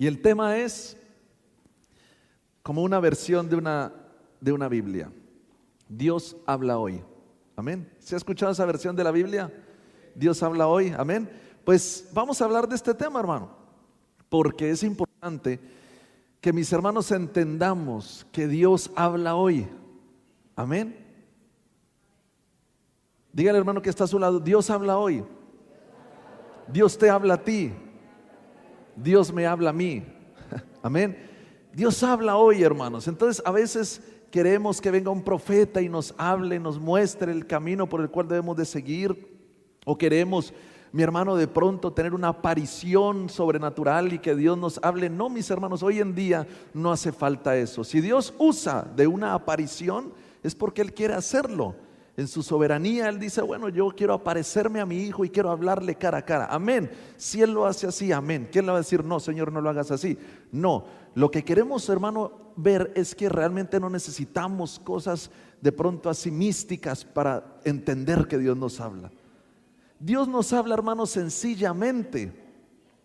Y el tema es como una versión de una Biblia. Dios habla hoy. Amén. ¿Se ha escuchado esa versión de la Biblia? Dios habla hoy. Amén. Pues vamos a hablar de este tema, hermano, porque es importante que mis hermanos entendamos que Dios habla hoy. Amén. Dígale, hermano, que está a su lado: Dios habla hoy. Dios te habla a ti. Dios me habla a mí. Amén. Dios habla hoy, hermanos. Entonces a veces queremos que venga un profeta y nos hable, nos muestre el camino por el cual debemos de seguir. O queremos, mi hermano, de pronto tener una aparición sobrenatural y que Dios nos hable. No, mis hermanos, hoy en día no hace falta eso. Si Dios usa de una aparición, es porque Él quiere hacerlo. En su soberanía Él dice: bueno, yo quiero aparecerme a mi hijo y quiero hablarle cara a cara. Amén. Si Él lo hace así, amén. ¿Quién le va a decir: no, Señor, no lo hagas así? No, lo que queremos, hermano, ver es que realmente no necesitamos cosas de pronto así místicas para entender que Dios nos habla. Dios nos habla, hermano, sencillamente.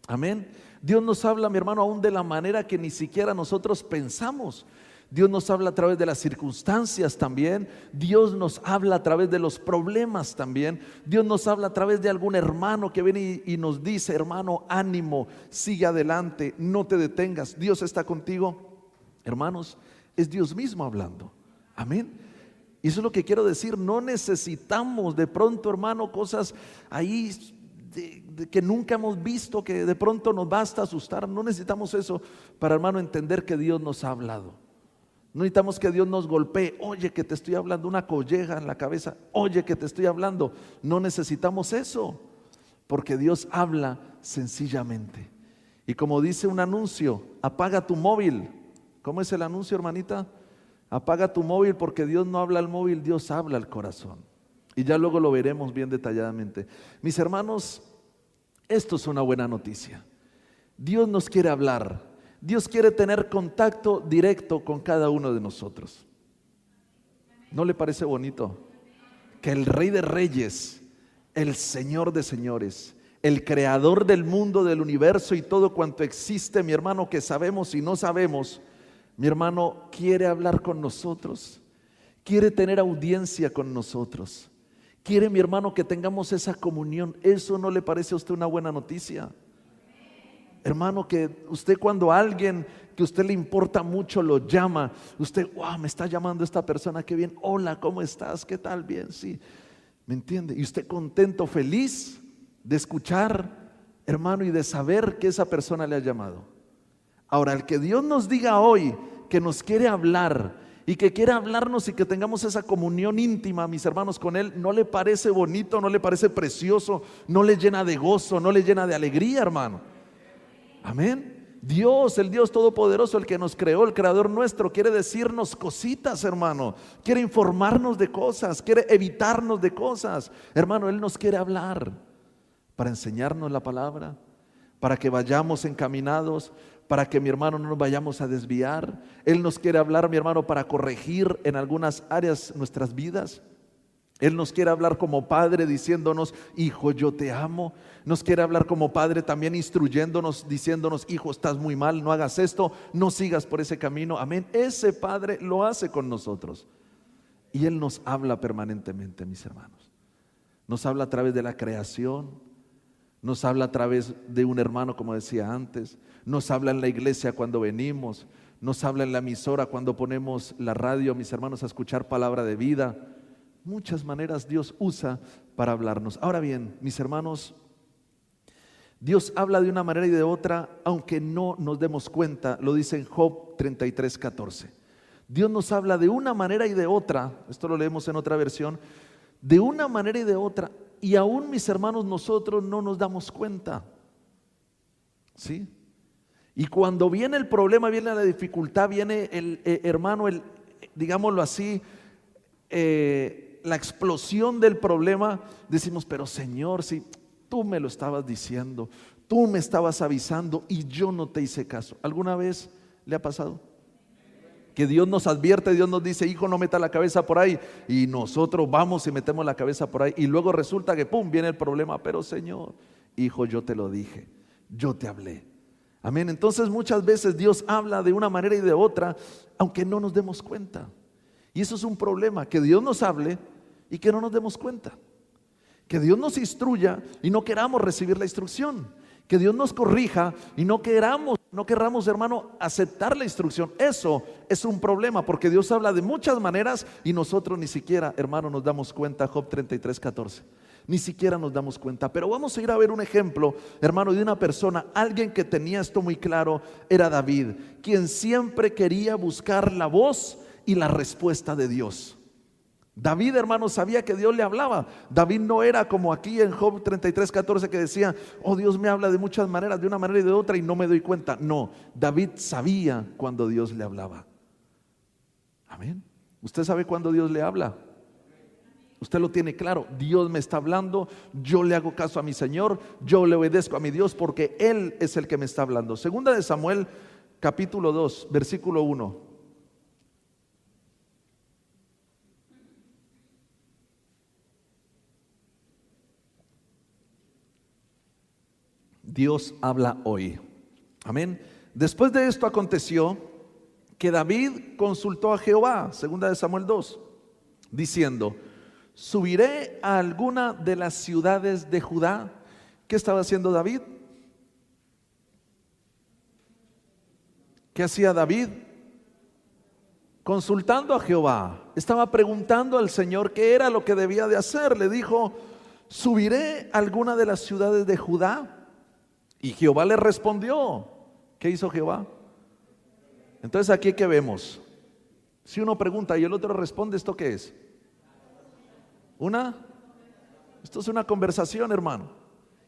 Amén. Dios nos habla, mi hermano, aún de la manera que ni siquiera nosotros pensamos. Dios nos habla a través de las circunstancias también. Dios nos habla a través de los problemas también. Dios nos habla a través de algún hermano que viene y nos dice: hermano, ánimo, sigue adelante, no te detengas, Dios está contigo. Hermanos, es Dios mismo hablando. Amén. Y eso es lo que quiero decir. No necesitamos de pronto, hermano, cosas ahí que nunca hemos visto, que de pronto nos basta asustar. No necesitamos eso para, hermano, entender que Dios nos ha hablado. No necesitamos que Dios nos golpee: oye, que te estoy hablando, una colleja en la cabeza, oye, que te estoy hablando. No necesitamos eso, porque Dios habla sencillamente. Y como dice un anuncio: apaga tu móvil. ¿Cómo es el anuncio, hermanita? Apaga tu móvil, porque Dios no habla al móvil, Dios habla al corazón. Y ya luego lo veremos bien detalladamente. Mis hermanos, esto es una buena noticia. Dios nos quiere hablar. Dios quiere tener contacto directo con cada uno de nosotros. ¿No le parece bonito? Que el Rey de Reyes, el Señor de Señores, el Creador del mundo, del universo y todo cuanto existe, mi hermano, que sabemos y no sabemos, mi hermano, quiere hablar con nosotros. Quiere tener audiencia con nosotros. Quiere, mi hermano, que tengamos esa comunión. ¿Eso no le parece a usted una buena noticia? Hermano, que usted, cuando alguien que a usted le importa mucho lo llama, usted: wow, me está llamando esta persona, qué bien, hola, ¿cómo estás? ¿Qué tal? Bien, sí. ¿Me entiende? Y usted contento, feliz de escuchar, hermano, y de saber que esa persona le ha llamado. Ahora, el que Dios nos diga hoy que nos quiere hablar y que quiere hablarnos y que tengamos esa comunión íntima, mis hermanos, con Él, ¿no le parece bonito? ¿No le parece precioso? ¿No le llena de gozo? ¿No le llena de alegría, hermano? Amén. Dios, el Dios Todopoderoso, el que nos creó, el Creador nuestro, quiere decirnos cositas, hermano. Quiere informarnos de cosas, quiere evitarnos de cosas. Hermano, Él nos quiere hablar para enseñarnos la palabra, para que vayamos encaminados, para que, mi hermano, no nos vayamos a desviar. Él nos quiere hablar, mi hermano, para corregir en algunas áreas nuestras vidas. Él nos quiere hablar como padre, diciéndonos: hijo, yo te amo. Nos quiere hablar como padre también, instruyéndonos, diciéndonos: hijo, estás muy mal, no hagas esto, no sigas por ese camino. Amén. Ese padre lo hace con nosotros. Y Él nos habla permanentemente, mis hermanos. Nos habla a través de la creación. Nos habla a través de un hermano, como decía antes. Nos habla en la iglesia cuando venimos. Nos habla en la emisora cuando ponemos la radio, mis hermanos, a escuchar palabra de vida. Muchas maneras Dios usa para hablarnos. Ahora bien, mis hermanos, Dios habla de una manera y de otra, aunque no nos demos cuenta. Lo dice en Job 33:14. Dios nos habla de una manera y de otra. Esto lo leemos en otra versión. De una manera y de otra. Y aún, mis hermanos, nosotros no nos damos cuenta. ¿Sí? Y cuando viene el problema, viene la dificultad, viene el hermano, digámoslo así, la explosión del problema, decimos: pero Señor, si tú me lo estabas diciendo, tú me estabas avisando y yo no te hice caso. ¿Alguna vez le ha pasado? Que Dios nos advierte, Dios nos dice: hijo, no meta la cabeza por ahí, y nosotros vamos y metemos la cabeza por ahí, y luego resulta que pum, viene el problema. Pero Señor, hijo, yo te lo dije, yo te hablé. Amén. Entonces muchas veces Dios habla de una manera y de otra, aunque no nos demos cuenta. Y eso es un problema, que Dios nos hable y que no nos demos cuenta. Que Dios nos instruya y no queramos recibir la instrucción. Que Dios nos corrija y no querramos, hermano, aceptar la instrucción. Eso es un problema, porque Dios habla de muchas maneras y nosotros ni siquiera, hermano, nos damos cuenta. Job 33:14. Ni siquiera nos damos cuenta. Pero vamos a ir a ver un ejemplo, hermano, de una persona, alguien que tenía esto muy claro, era David, quien siempre quería buscar la voz y la respuesta de Dios. David, hermano, sabía que Dios le hablaba. David no era como aquí en Job 33:14 que decía, oh, Dios me habla de muchas maneras, de una manera y de otra, y no me doy cuenta. No, David sabía cuando Dios le hablaba. Amén. ¿Usted sabe cuándo Dios le habla? Usted lo tiene claro. Dios me está hablando, yo le hago caso a mi Señor, yo le obedezco a mi Dios porque Él es el que me está hablando. Segunda de Samuel, capítulo 2, versículo 1. Dios habla hoy. Amén. Después de esto aconteció que David consultó a Jehová, segunda de Samuel 2, diciendo, subiré a alguna de las ciudades de Judá. ¿Qué estaba haciendo David? ¿Qué hacía David? Consultando a Jehová. Estaba preguntando al Señor qué era lo que debía de hacer. Le dijo, subiré a alguna de las ciudades de Judá. Y Jehová le respondió. ¿Qué hizo Jehová? Entonces aquí que vemos, si uno pregunta y el otro responde, ¿esto qué es? Esto es una conversación, hermano.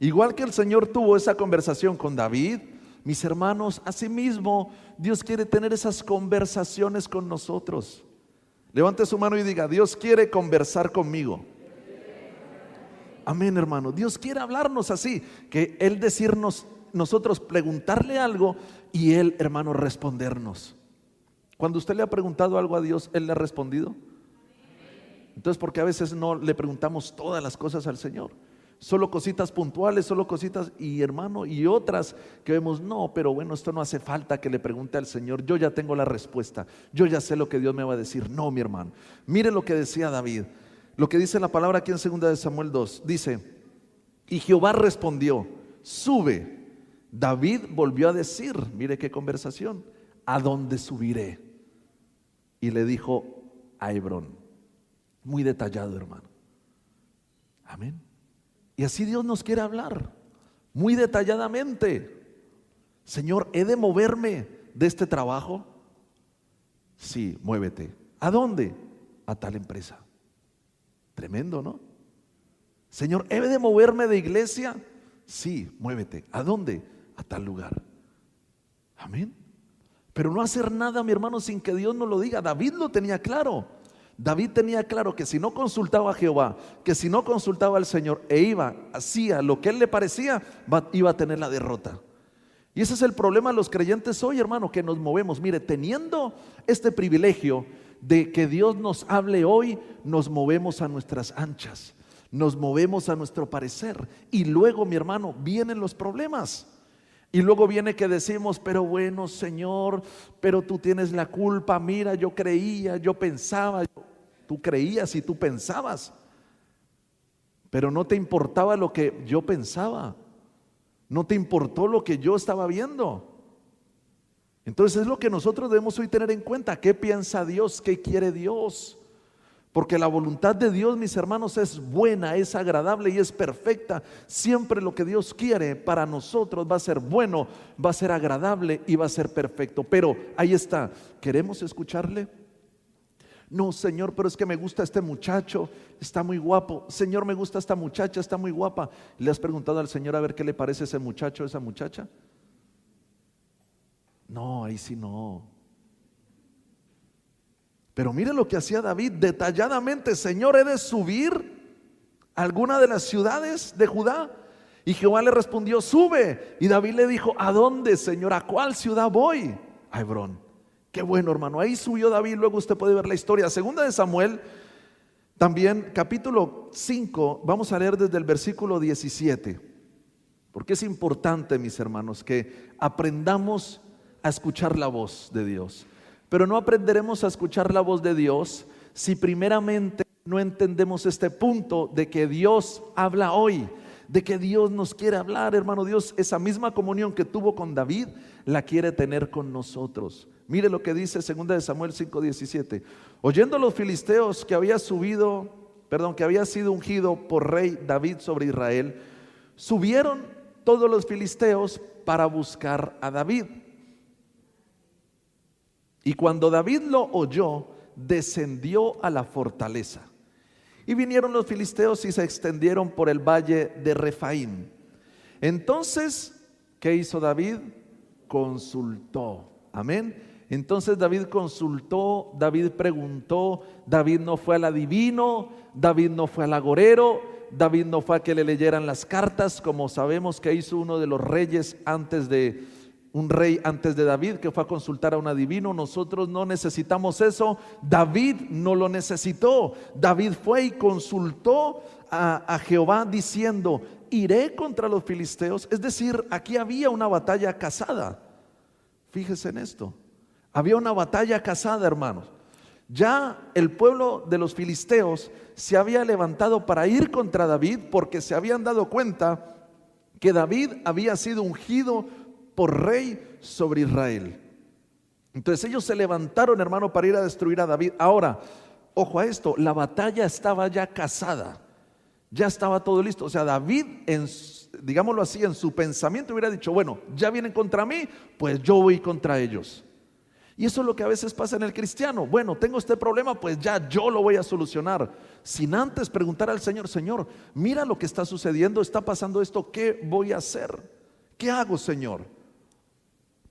Igual que el Señor tuvo esa conversación con David, mis hermanos, asimismo Dios quiere tener esas conversaciones con nosotros. Levante su mano y diga, Dios quiere conversar conmigo. Amén, hermano. Dios quiere hablarnos así, que Él decirnos, nosotros preguntarle algo y Él, hermano, respondernos. Cuando usted le ha preguntado algo a Dios, ¿Él le ha respondido? Entonces, ¿por qué a veces no le preguntamos todas las cosas al Señor? Solo cositas puntuales, solo cositas, y hermano, y otras que vemos, no, pero bueno, esto no hace falta que le pregunte al Señor, yo ya tengo la respuesta, yo ya sé lo que Dios me va a decir. No, mi hermano, mire lo que decía David. Lo que dice la palabra aquí en 2 de Samuel 2, dice, y Jehová respondió, sube. David volvió a decir, mire qué conversación, ¿a dónde subiré? Y le dijo, a Hebrón. Muy detallado, hermano. Amén. Y así Dios nos quiere hablar, muy detalladamente. Señor, ¿he de moverme de este trabajo? Sí, muévete. ¿A dónde? A tal empresa. Tremendo, ¿no? Señor, ¿he de moverme de iglesia? Sí, muévete. ¿A dónde? A tal lugar. Amén. Pero no hacer nada, mi hermano, sin que Dios nos lo diga. David lo tenía claro. David tenía claro que si no consultaba a Jehová, que si no consultaba al Señor e iba, hacía lo que él le parecía, iba a tener la derrota. Y ese es el problema de los creyentes hoy, hermano, que nos movemos. Mire, teniendo este privilegio de que Dios nos hable hoy, nos movemos a nuestras anchas, nos movemos a nuestro parecer, y luego, mi hermano, vienen los problemas. Y luego viene que decimos, pero bueno, Señor, pero tú tienes la culpa. Mira, yo creía, yo pensaba. Tú creías y tú pensabas, pero no te importaba lo que yo pensaba. No te importó lo que yo estaba viendo. Entonces es lo que nosotros debemos hoy tener en cuenta. ¿Qué piensa Dios? ¿Qué quiere Dios? Porque la voluntad de Dios, mis hermanos, es buena, es agradable y es perfecta. Siempre lo que Dios quiere para nosotros va a ser bueno, va a ser agradable y va a ser perfecto. Pero ahí está, ¿queremos escucharle? No, Señor, pero es que me gusta este muchacho, está muy guapo. Señor, me gusta esta muchacha, está muy guapa. ¿Le has preguntado al Señor a ver qué le parece ese muchacho, esa muchacha? No, ahí sí no. Pero mire lo que hacía David detalladamente. Señor, ¿he de subir a alguna de las ciudades de Judá? Y Jehová le respondió, sube. Y David le dijo, ¿a dónde, Señor? ¿A cuál ciudad voy? A Hebrón. Qué bueno, hermano. Ahí subió David. Luego usted puede ver la historia. Segunda de Samuel, también capítulo 5. Vamos a leer desde el versículo 17. Porque es importante, mis hermanos, que aprendamos a escuchar la voz de Dios. Pero no aprenderemos a escuchar la voz de Dios si primeramente no entendemos este punto de que Dios habla hoy, de que Dios nos quiere hablar, hermano. Dios, esa misma comunión que tuvo con David, la quiere tener con nosotros. Mire lo que dice 2 Samuel 5:17. Oyendo los filisteos que había sido ungido por rey David sobre Israel, subieron todos los filisteos para buscar a David. Y cuando David lo oyó, descendió a la fortaleza. Y vinieron los filisteos y se extendieron por el valle de Refaim. Entonces, ¿qué hizo David? Consultó. Amén. Entonces David consultó, David preguntó. David no fue al adivino, David no fue al agorero, David no fue a que le leyeran las cartas, como sabemos que hizo uno de los reyes un rey antes de David, que fue a consultar a un adivino. Nosotros no necesitamos eso. David no lo necesitó. David fue y consultó a Jehová diciendo: iré contra los filisteos. Es decir, aquí había una batalla casada. Fíjese en esto. Había una batalla casada, hermanos. Ya el pueblo de los filisteos se había levantado para ir contra David, porque se habían dado cuenta que David había sido ungido por rey sobre Israel. Entonces ellos se levantaron, hermano, para ir a destruir a David. Ahora, ojo a esto, la batalla estaba ya casada, ya estaba todo listo. O sea, David, digámoslo así, en su pensamiento hubiera dicho: bueno, ya vienen contra mí, pues yo voy contra ellos. Y eso es lo que a veces pasa en el cristiano. Bueno, tengo este problema, pues ya yo lo voy a solucionar, sin antes preguntar al Señor: Señor, mira lo que está sucediendo, está pasando esto, ¿qué voy a hacer? ¿Qué hago, Señor?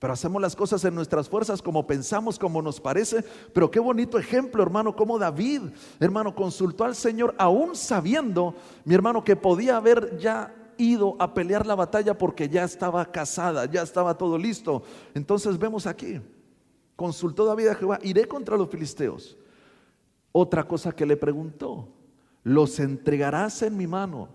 Pero hacemos las cosas en nuestras fuerzas, como pensamos, como nos parece. Pero qué bonito ejemplo, hermano, como David, hermano, consultó al Señor, aún sabiendo, mi hermano, que podía haber ya ido a pelear la batalla, porque ya estaba casada, ya estaba todo listo. Entonces vemos aquí, consultó David a Jehová: iré contra los filisteos. Otra cosa que le preguntó: ¿los entregarás en mi mano?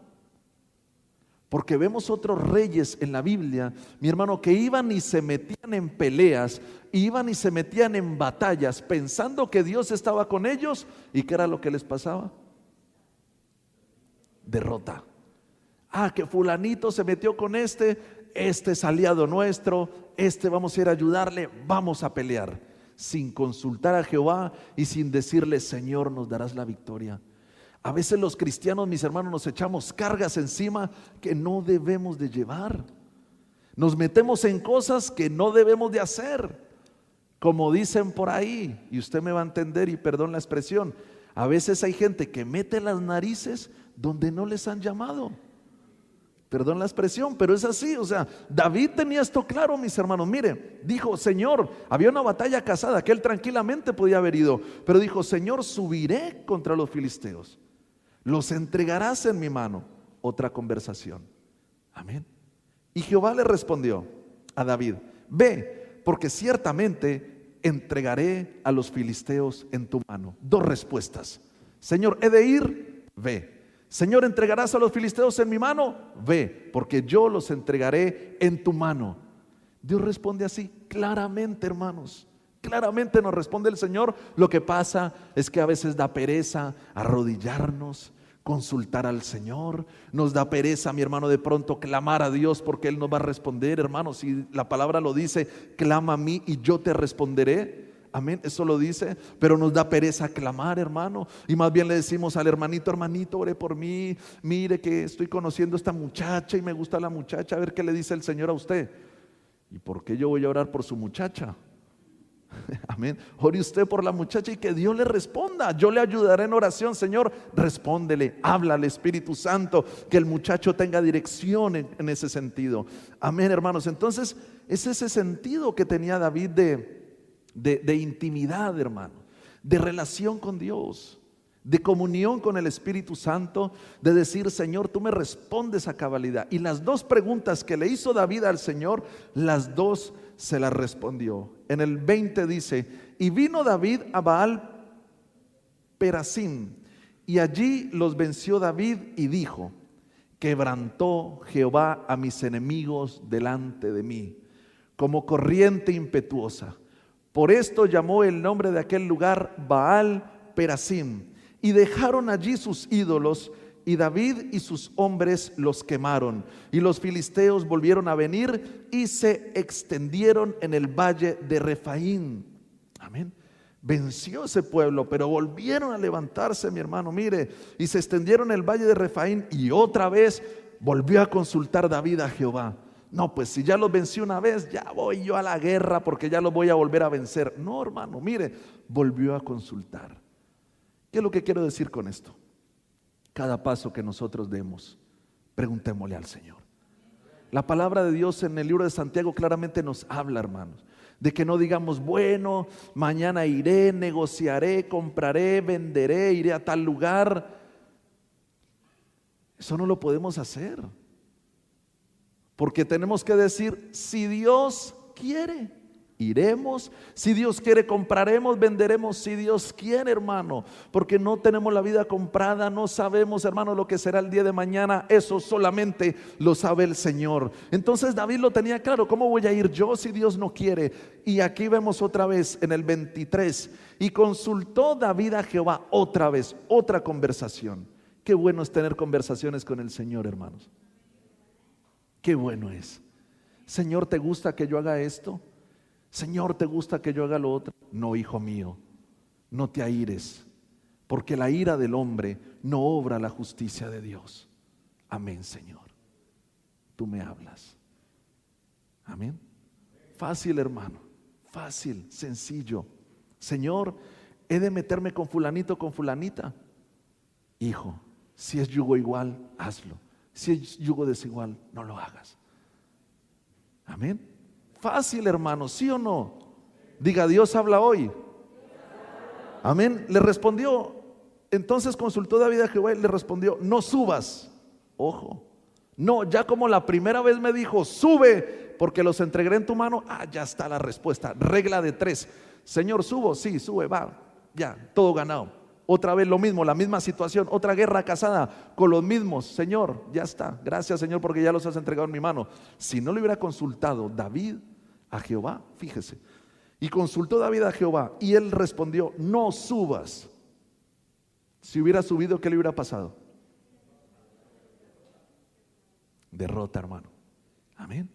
Porque vemos otros reyes en la Biblia, mi hermano, que iban y se metían en peleas, iban y se metían en batallas, pensando que Dios estaba con ellos. ¿Y qué era lo que les pasaba? Derrota. Que fulanito se metió con este es aliado nuestro, vamos a ir a ayudarle, vamos a pelear, sin consultar a Jehová y sin decirle: Señor, nos darás la victoria. A veces los cristianos, mis hermanos, nos echamos cargas encima que no debemos de llevar. Nos metemos en cosas que no debemos de hacer. Como dicen por ahí, y usted me va a entender, y perdón la expresión, a veces hay gente que mete las narices donde no les han llamado. Perdón la expresión, pero es así. O sea, David tenía esto claro, mis hermanos. Mire, dijo: Señor, había una batalla casada que él tranquilamente podía haber ido, pero dijo: Señor, subiré contra los filisteos, los entregarás en mi mano. Otra conversación. Amén. Y Jehová le respondió a David: ve, porque ciertamente entregaré a los filisteos en tu mano. Dos respuestas. Señor, he de ir, ve. Señor, ¿entregarás a los filisteos en mi mano? Ve, porque yo los entregaré en tu mano. Dios responde así, claramente, hermanos. Claramente nos responde el Señor. Lo que pasa es que a veces da pereza arrodillarnos, consultar al Señor. Nos da pereza, mi hermano, de pronto clamar a Dios, porque Él nos va a responder, hermano. Si la palabra lo dice: clama a mí y yo te responderé. Amén, eso lo dice. Pero nos da pereza clamar, hermano, y más bien le decimos al hermanito: hermanito, ore por mí, mire que estoy conociendo a esta muchacha y me gusta la muchacha, a ver qué le dice el Señor a usted. ¿Y por qué yo voy a orar por su muchacha? Amén. Ore usted por la muchacha y que Dios le responda. Yo le ayudaré en oración. Señor, respóndele, habla al Espíritu Santo, que el muchacho tenga dirección en ese sentido. Amén, hermanos. Entonces es ese sentido que tenía David de intimidad, hermano, de relación con Dios, de comunión con el Espíritu Santo, de decir: Señor, tú me respondes a cabalidad. Y las dos preguntas que le hizo David al Señor, las dos se las respondió. En el 20 dice: y vino David a Baal Perasim, y allí los venció David y dijo: quebrantó Jehová a mis enemigos delante de mí, como corriente impetuosa. Por esto llamó el nombre de aquel lugar Baal Perasim, y dejaron allí sus ídolos, y David y sus hombres los quemaron. Y los filisteos volvieron a venir y se extendieron en el valle de Refaín. Amén. Venció ese pueblo, pero volvieron a levantarse, mi hermano, mire, y se extendieron en el valle de Refaín, y otra vez volvió a consultar David a Jehová. No, pues si ya los vencí una vez, ya voy yo a la guerra porque ya los voy a volver a vencer. No, hermano, mire, volvió a consultar. ¿Qué es lo que quiero decir con esto? Cada paso que nosotros demos, preguntémosle al Señor. La palabra de Dios en el libro de Santiago claramente nos habla, hermanos, de que no digamos, bueno, mañana iré, negociaré, compraré, venderé, iré a tal lugar. Eso no lo podemos hacer, porque tenemos que decir, si Dios quiere, iremos. Si Dios quiere, compraremos, venderemos. Si Dios quiere, hermano, porque no tenemos la vida comprada, no sabemos, hermano, lo que será el día de mañana. Eso solamente lo sabe el Señor. Entonces David lo tenía claro. ¿Cómo voy a ir yo si Dios no quiere? Y aquí vemos otra vez en el 23, y consultó David a Jehová. Otra vez, otra conversación. Qué bueno es tener conversaciones con el Señor, hermanos. Qué bueno es. Señor, ¿te gusta que yo haga esto? Señor, ¿te gusta que yo haga lo otro? No, hijo mío, no te aires, porque la ira del hombre no obra la justicia de Dios. Amén, Señor. Tú me hablas. Amén. Fácil, hermano, fácil, sencillo. Señor, ¿he de meterme con fulanito, con fulanita? Hijo, si es yugo igual, hazlo. Si es yugo desigual, no lo hagas. Amén. Fácil, hermano, ¿sí o no? Diga, Dios habla hoy. Amén. Le respondió. Entonces consultó David a Jehová y le respondió, no subas. Ojo. No, ya como la primera vez me dijo, sube, porque los entregaré en tu mano. Ya está la respuesta. Regla de 3. Señor, subo. Sí, sube, va. Ya, todo ganado. Otra vez lo mismo, la misma situación, otra guerra casada con los mismos. Señor, ya está. Gracias, Señor, porque ya los has entregado en mi mano. Si no le hubiera consultado David a Jehová, fíjese, y consultó David a Jehová, y él respondió, no subas. Si hubiera subido, ¿qué le hubiera pasado? Derrota, hermano. Amén.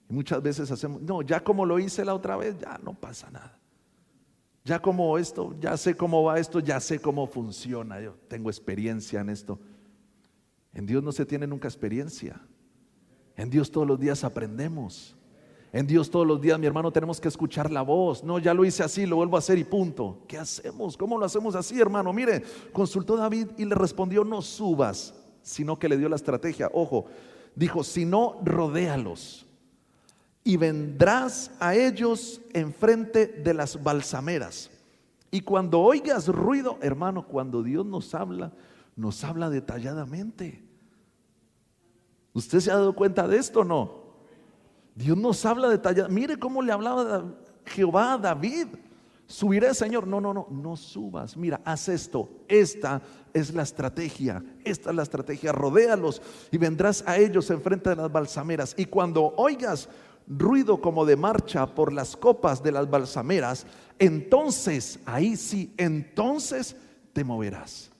Y muchas veces hacemos, no, ya como lo hice la otra vez, ya no pasa nada. Ya como esto, ya sé cómo va esto, ya sé cómo funciona, yo tengo experiencia en esto. En Dios no se tiene nunca experiencia. En Dios todos los días aprendemos. En Dios todos los días, mi hermano, tenemos que escuchar la voz. No, ya lo hice así, lo vuelvo a hacer y punto. ¿Qué hacemos? ¿Cómo lo hacemos así, hermano? Mire, consultó David y le respondió, no subas, sino que le dio la estrategia. Ojo, dijo, si no, rodéalos y vendrás a ellos enfrente de las balsameras. Y cuando oigas ruido, hermano, cuando Dios nos habla detalladamente. ¿Usted se ha dado cuenta de esto o no? Dios nos habla detalladamente. Mire cómo le hablaba Jehová a David. Subiré, Señor. No subas. Mira, haz esto. Esta es la estrategia. Esta es la estrategia. Rodéalos y vendrás a ellos enfrente de las balsameras. Y cuando oigas ruido como de marcha por las copas de las balsameras, entonces, ahí sí, entonces te moverás.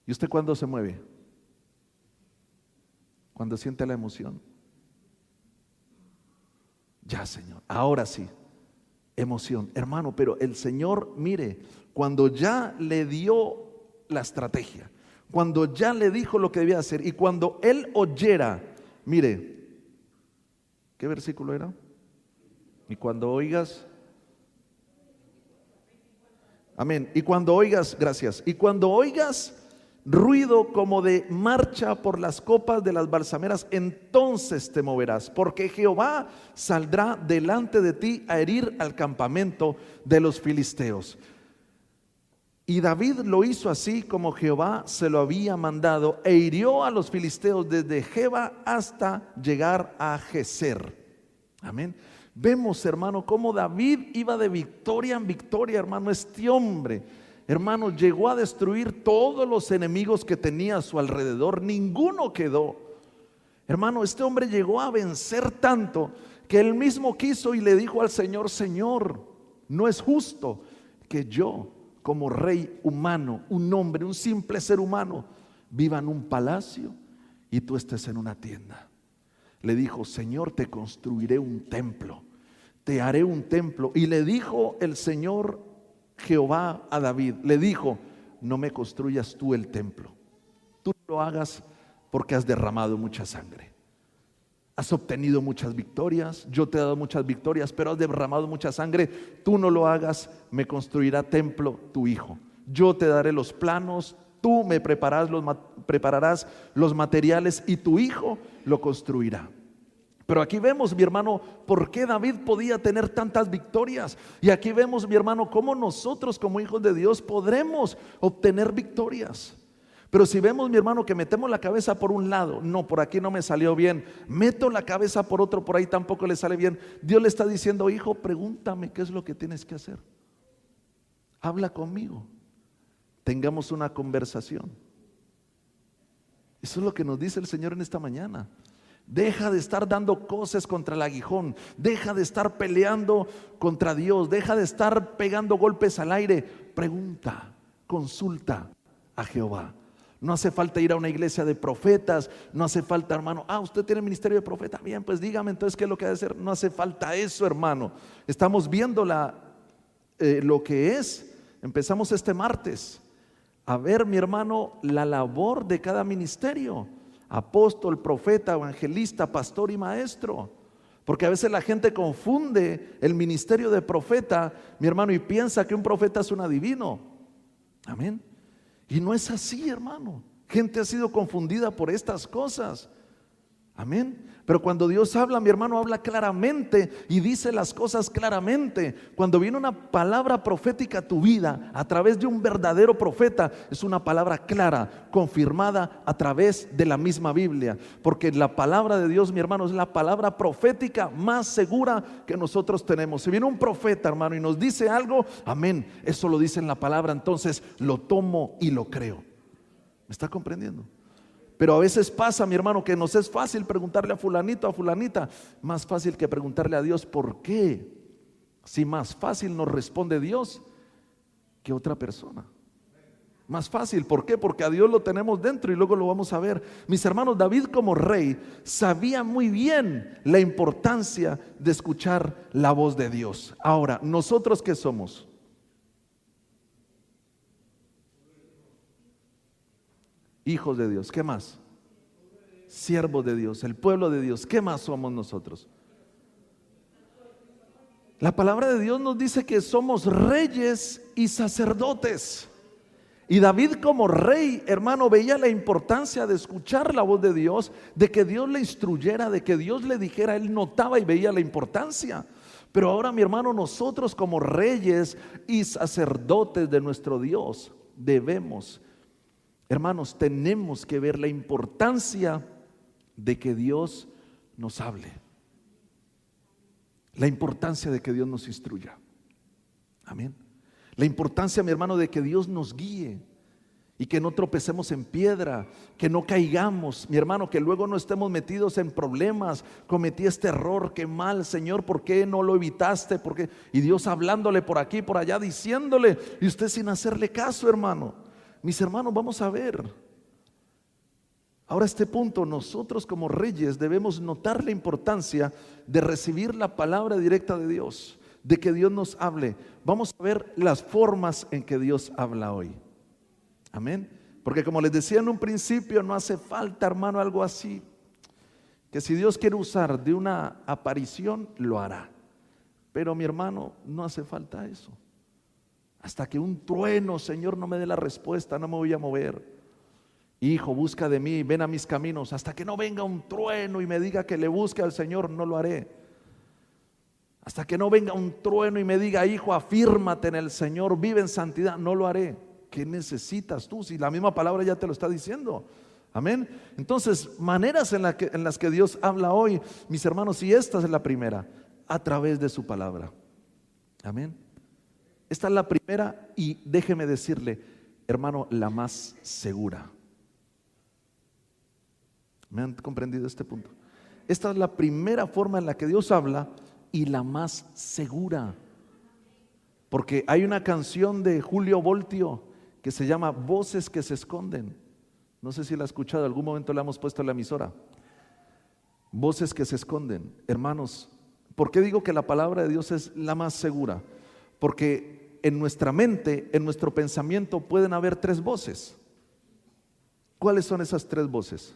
¿Y usted cuándo se mueve? Cuando siente la emoción. Ya, Señor, ahora sí, emoción, hermano. Pero el Señor, mire, cuando ya le dio la estrategia, cuando ya le dijo lo que debía hacer, y cuando él oyera, mire, ¿qué versículo era? Y cuando oigas, amén, y cuando oigas, gracias, y cuando oigas ruido como de marcha por las copas de las balsameras, entonces te moverás, porque Jehová saldrá delante de ti a herir al campamento de los filisteos. Y David lo hizo así como Jehová se lo había mandado, e hirió a los filisteos desde Geba hasta llegar a Geser. Amén. Vemos, hermano, cómo David iba de victoria en victoria, hermano. Este hombre hermanos, llegó a destruir todos los enemigos que tenía a su alrededor, ninguno quedó. Hermano, este hombre llegó a vencer tanto que él mismo quiso y le dijo al Señor: Señor, no es justo que yo, como rey humano, un hombre, un simple ser humano, viva en un palacio y tú estés en una tienda. Le dijo: Señor, te construiré un templo, te haré un templo. Y le dijo el Señor Jehová a David, le dijo: no me construyas tú el templo, tú no lo hagas porque has derramado mucha sangre, has obtenido muchas victorias, yo te he dado muchas victorias, pero has derramado mucha sangre, tú no lo hagas, me construirá templo tu hijo, yo te daré los planos, tú me prepararás los materiales y tu hijo lo construirá. Pero aquí vemos, mi hermano, por qué David podía tener tantas victorias. Y aquí vemos, mi hermano, cómo nosotros como hijos de Dios podremos obtener victorias. Pero si vemos, mi hermano, que metemos la cabeza por un lado, no, por aquí no me salió bien, meto la cabeza por otro, por ahí tampoco le sale bien, Dios le está diciendo: hijo, pregúntame qué es lo que tienes que hacer, habla conmigo, tengamos una conversación. Eso es lo que nos dice el Señor en esta mañana. Deja de estar dando coces contra el aguijón, deja de estar peleando contra Dios, deja de estar pegando golpes al aire. Pregunta, consulta a Jehová. No hace falta ir a una iglesia de profetas, no hace falta, hermano, usted tiene ministerio de profeta, bien, pues dígame entonces qué es lo que ha de hacer. No hace falta eso, hermano. Estamos viendo lo que es. Empezamos este martes a ver, mi hermano, la labor de cada ministerio: apóstol, profeta, evangelista, pastor y maestro. Porque a veces la gente confunde el ministerio de profeta, mi hermano, y piensa que un profeta es un adivino. Amén. Y no es así, hermano. Gente ha sido confundida por estas cosas. Amén. Pero cuando Dios habla, mi hermano, habla claramente y dice las cosas claramente. Cuando viene una palabra profética a tu vida a través de un verdadero profeta, es una palabra clara, confirmada a través de la misma Biblia. Porque la palabra de Dios, mi hermano, es la palabra profética más segura que nosotros tenemos. Si viene un profeta, hermano, y nos dice algo, amén, eso lo dice en la palabra, entonces lo tomo y lo creo. ¿Me está comprendiendo? Pero a veces pasa, mi hermano, que nos es fácil preguntarle a fulanito, a fulanita, más fácil que preguntarle a Dios por qué. Si más fácil nos responde Dios que otra persona. Más fácil, ¿por qué? Porque a Dios lo tenemos dentro y luego lo vamos a ver. Mis hermanos, David como rey sabía muy bien la importancia de escuchar la voz de Dios. Ahora, ¿nosotros qué somos? Hijos de Dios, ¿qué más? Siervos de Dios, el pueblo de Dios, ¿qué más somos nosotros? La palabra de Dios nos dice que somos reyes y sacerdotes. Y David como rey, hermano, veía la importancia de escuchar la voz de Dios, de que Dios le instruyera, de que Dios le dijera. Él notaba y veía la importancia. Pero ahora, mi hermano, nosotros como reyes y sacerdotes de nuestro Dios debemos, hermanos, tenemos que ver la importancia de que Dios nos hable, la importancia de que Dios nos instruya. Amén. La importancia, mi hermano, de que Dios nos guíe y que no tropecemos en piedra, que no caigamos, mi hermano, que luego no estemos metidos en problemas. Cometí este error, qué mal, Señor, ¿por qué no lo evitaste? ¿Por qué? Y Dios hablándole por aquí, por allá, diciéndole, y usted sin hacerle caso, hermano. Mis hermanos, vamos a ver ahora este punto. Nosotros como reyes debemos notar la importancia de recibir la palabra directa de Dios, de que Dios nos hable. Vamos a ver las formas en que Dios habla hoy. Amén. Porque como les decía en un principio, no hace falta, hermano, algo así, que si Dios quiere usar de una aparición, lo hará. Pero mi hermano, no hace falta eso. Hasta que un trueno, Señor, no me dé la respuesta, no me voy a mover. Hijo, busca de mí, ven a mis caminos. Hasta que no venga un trueno y me diga que le busque al Señor, no lo haré. Hasta que no venga un trueno y me diga, hijo, afírmate en el Señor, vive en santidad, no lo haré. ¿Qué necesitas tú? Si la misma palabra ya te lo está diciendo. Amén. Entonces, maneras en las que Dios habla hoy, mis hermanos, y esta es la primera, a través de su palabra. Amén. Esta es la primera y déjeme decirle, hermano, la más segura. ¿Me han comprendido este punto? Esta es la primera forma en la que Dios habla y la más segura. Porque hay una canción de Julio Voltio que se llama Voces que se esconden. No sé si la ha escuchado, en algún momento la hemos puesto en la emisora. Voces que se esconden. Hermanos, ¿por qué digo que la palabra de Dios es la más segura? Porque en nuestra mente, en nuestro pensamiento pueden haber tres voces. ¿Cuáles son esas tres voces?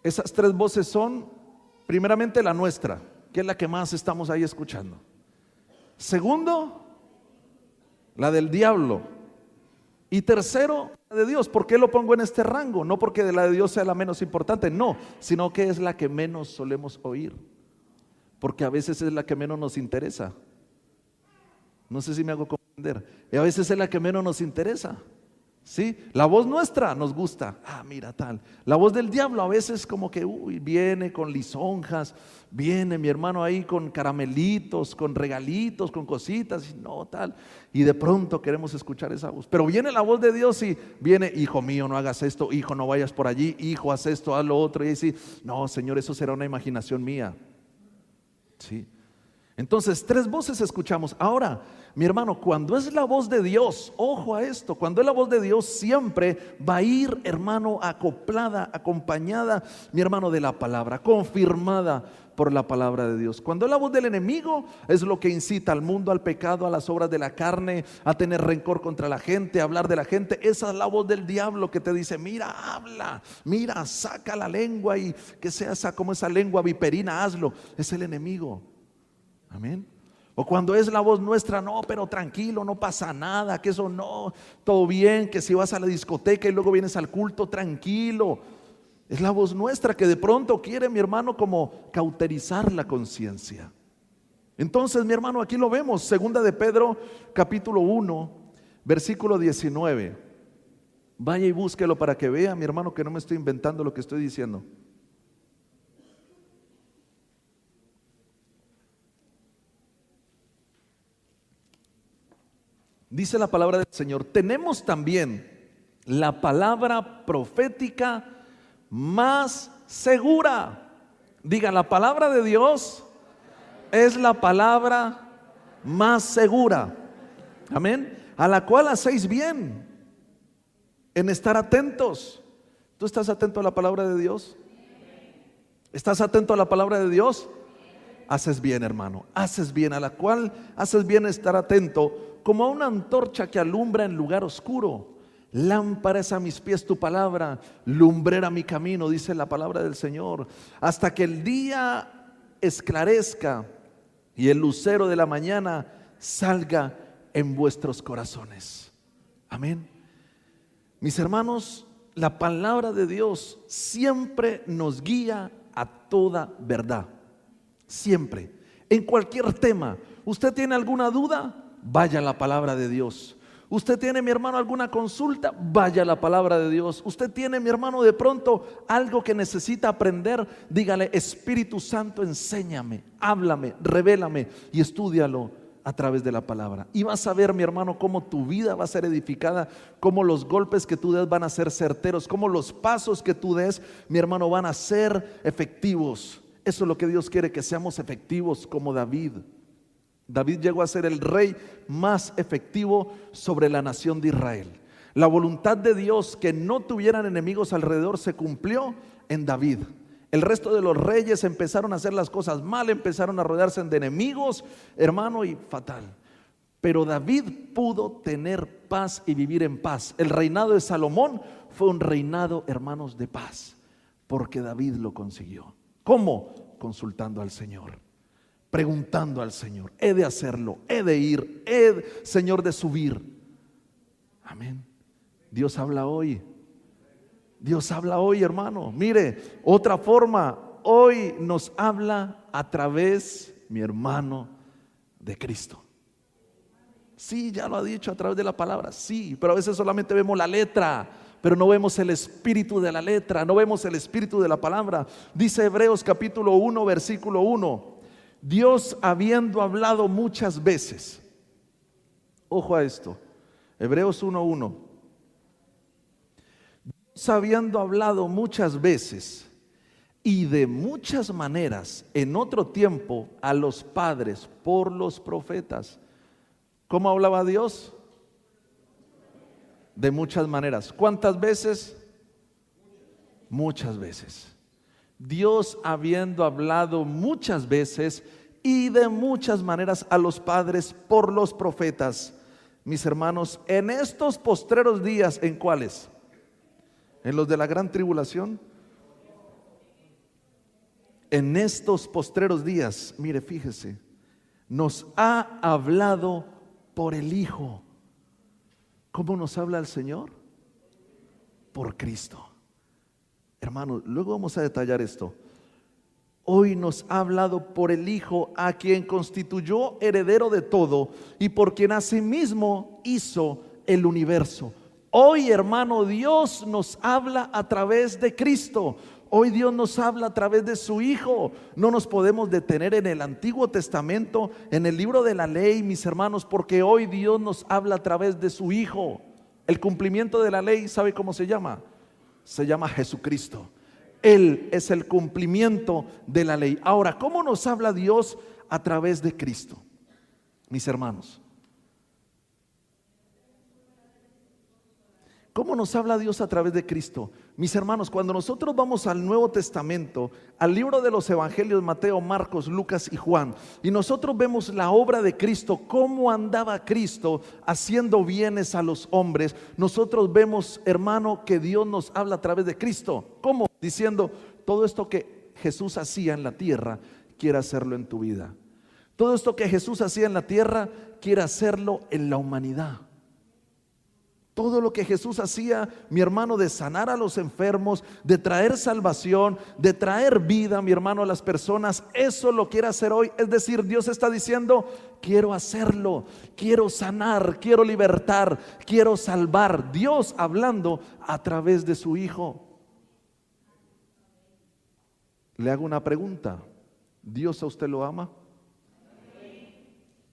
Esas tres voces son, primeramente, la nuestra, que es la que más estamos ahí escuchando. Segundo, la del diablo. Y tercero, la de Dios. ¿Por qué lo pongo en este rango? No porque la de Dios sea la menos importante, no, sino que es la que menos solemos oír. Porque a veces es la que menos nos interesa. No sé si me hago comprender. Y a veces es la que menos nos interesa. ¿Sí? La voz nuestra nos gusta. Ah, mira tal. La voz del diablo a veces como que viene con lisonjas, viene mi hermano ahí con caramelitos, con regalitos, con cositas, y no tal. Y de pronto queremos escuchar esa voz. Pero viene la voz de Dios y viene, hijo mío, no hagas esto, hijo, no vayas por allí, hijo, haz esto, haz lo otro. Y dice, no, Señor, eso será una imaginación mía. Sí. Entonces, tres voces escuchamos. Ahora, mi hermano, cuando es la voz de Dios, ojo a esto, cuando es la voz de Dios siempre va a ir, hermano, acoplada, acompañada, mi hermano, de la palabra, confirmada por la palabra de Dios. Cuando es la voz del enemigo, es lo que incita al mundo, al pecado, a las obras de la carne, a tener rencor contra la gente, a hablar de la gente. Esa es la voz del diablo que te dice, mira, habla, mira, saca la lengua y que sea esa, como esa lengua viperina, hazlo. Es el enemigo. Amén. O cuando es la voz nuestra, no, pero tranquilo, no pasa nada, que eso no, todo bien, que si vas a la discoteca y luego vienes al culto, tranquilo. Es la voz nuestra que de pronto quiere, mi hermano, como cauterizar la conciencia. Entonces, mi hermano, aquí lo vemos, segunda de Pedro, capítulo 1, versículo 19. Vaya y búsquelo para que vea, mi hermano, que no me estoy inventando lo que estoy diciendo. Dice la palabra del Señor, tenemos también la palabra profética más segura. Diga, la palabra de Dios es la palabra más segura. Amén. A la cual hacéis bien en estar atentos. ¿Tú estás atento a la palabra de Dios? ¿Estás atento a la palabra de Dios? Haces bien, hermano, haces bien, a la cual haces bien estar atento, como a una antorcha que alumbra en lugar oscuro. Lámpara es a mis pies tu palabra, lumbrera mi camino, dice la palabra del Señor, hasta que el día esclarezca y el lucero de la mañana salga en vuestros corazones. Amén. Mis hermanos, la palabra de Dios siempre nos guía a toda verdad. Siempre, en cualquier tema. ¿Usted tiene alguna duda? Vaya a la palabra de Dios. ¿Usted tiene, mi hermano, alguna consulta? Vaya a la palabra de Dios. ¿Usted tiene, mi hermano, de pronto algo que necesita aprender? Dígale, Espíritu Santo, enséñame, háblame, revélame y estúdialo a través de la palabra. Y vas a ver, mi hermano, cómo tu vida va a ser edificada, cómo los golpes que tú des van a ser certeros, cómo los pasos que tú des, mi hermano, van a ser efectivos. Eso es lo que Dios quiere, que seamos efectivos como David. David llegó a ser el rey más efectivo sobre la nación de Israel. La voluntad de Dios que no tuvieran enemigos alrededor se cumplió en David. El resto de los reyes empezaron a hacer las cosas mal, empezaron a rodearse de enemigos, hermano, y fatal. Pero David pudo tener paz y vivir en paz. El reinado de Salomón fue un reinado, hermanos, de paz, porque David lo consiguió. ¿Cómo? Consultando al Señor, preguntando al Señor, he de hacerlo, he de ir, Señor, de subir. Amén. Dios habla hoy. Dios habla hoy, hermano. Mire, otra forma, hoy nos habla a través, mi hermano, de Cristo. Sí, ya lo ha dicho a través de la palabra, sí, pero a veces solamente vemos la letra. pero no vemos el espíritu de la letra, no vemos el espíritu de la palabra. Dice Hebreos capítulo 1, versículo 1, Dios habiendo hablado muchas veces, ojo a esto, Hebreos 1:1, Dios habiendo hablado muchas veces y de muchas maneras en otro tiempo a los padres por los profetas. ¿Cómo hablaba Dios? De muchas maneras. ¿Cuántas veces? Muchas veces. Dios habiendo hablado muchas veces y de muchas maneras a los padres por los profetas. Mis hermanos, en estos postreros días, ¿en cuáles? ¿En los de la gran tribulación? En estos postreros días, mire, fíjese, nos ha hablado por el Hijo. ¿Cómo nos habla el Señor? Por Cristo. Hermanos, luego vamos a detallar esto. Hoy nos ha hablado por el Hijo, a quien constituyó heredero de todo y por quien asimismo hizo el universo. Hoy, hermano, Dios nos habla a través de Cristo. Hoy Dios nos habla a través de su Hijo. No nos podemos detener en el Antiguo Testamento, en el libro de la ley, mis hermanos, porque hoy Dios nos habla a través de su Hijo. El cumplimiento de la ley, ¿sabe cómo se llama? Se llama Jesucristo. Él es el cumplimiento de la ley. Ahora, ¿cómo nos habla Dios a través de Cristo? Mis hermanos, ¿cómo nos habla Dios a través de Cristo? Mis hermanos, cuando nosotros vamos al Nuevo Testamento, al libro de los Evangelios, Mateo, Marcos, Lucas y Juan, y nosotros vemos la obra de Cristo, cómo andaba Cristo haciendo bienes a los hombres, nosotros vemos, hermano, que Dios nos habla a través de Cristo. ¿Cómo? Diciendo, todo esto que Jesús hacía en la tierra, quiere hacerlo en tu vida. Todo esto que Jesús hacía en la tierra, quiere hacerlo en la humanidad. Todo lo que Jesús hacía, mi hermano, de sanar a los enfermos, de traer salvación, de traer vida, mi hermano, a las personas, eso lo quiere hacer hoy. Es decir, Dios está diciendo, quiero hacerlo, quiero sanar, quiero libertar, quiero salvar. Dios hablando a través de su Hijo. Le hago una pregunta, ¿Dios a usted lo ama?